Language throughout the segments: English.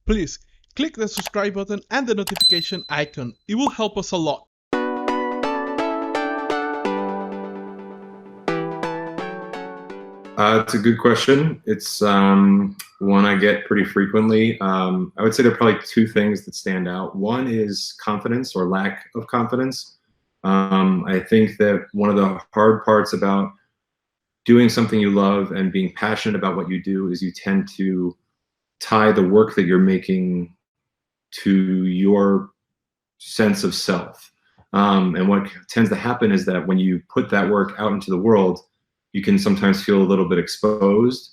Please click the subscribe button and the notification icon. It will help us a lot. It's a good question. It's one I get pretty frequently. I would say there are probably two things that stand out. One is confidence or lack of confidence. I think that one of the hard parts about doing something you love and being passionate about what you do is you tend to tie the work that you're making to your sense of self. And what tends to happen is that when you put that work out into the world, you can sometimes feel a little bit exposed.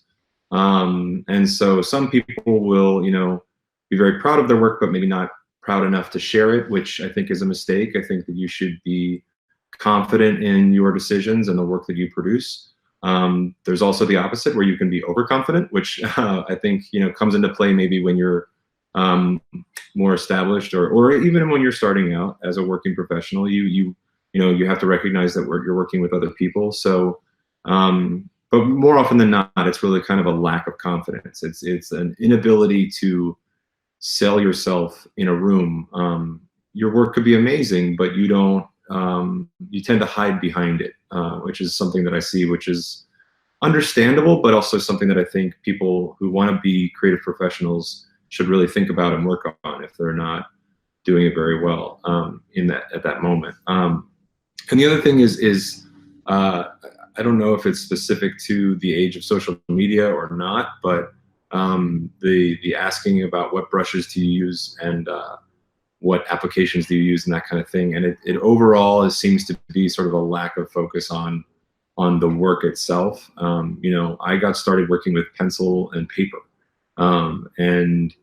And so some people will, be very proud of their work, but maybe not proud enough to share it, which I think is a mistake. I think that you should be confident in your decisions and the work that you produce. There's also the opposite, where you can be overconfident, which I think comes into play maybe when you're more established, or even when you're starting out as a working professional. You have to recognize that you're working with other people. So, but more often than not, it's really kind of a lack of confidence. It's an inability to sell yourself in a room. Your work could be amazing, but you don't. You tend to hide behind it, which is something that I see, which is understandable, but also something that I think people who want to be creative professionals should really think about and work on if they're not doing it very well at that moment. And the other thing is I don't know if it's specific to the age of social media or not, but the asking about what brushes do you use and what applications do you use and that kind of thing. And it overall seems to be sort of a lack of focus on the work itself. I got started working with pencil and paper. And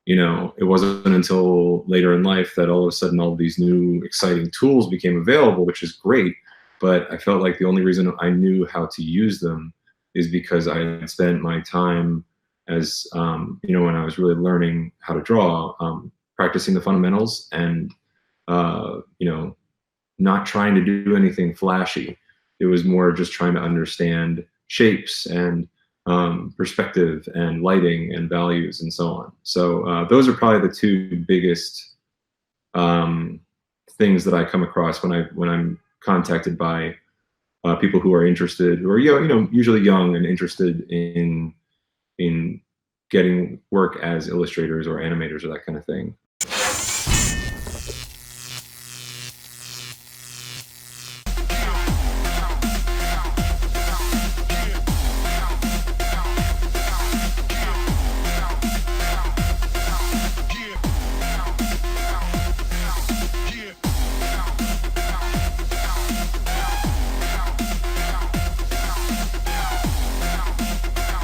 it wasn't until later in life that all of a sudden all these new exciting tools became available, which is great. But I felt like the only reason I knew how to use them is because I had spent my time as, when I was really learning how to draw, practicing the fundamentals and, not trying to do anything flashy. It was more just trying to understand shapes and perspective and lighting and values and so on. So those are probably the two biggest things that I come across when I'm contacted by people who are interested, who are usually young and interested in getting work as illustrators or animators or that kind of thing.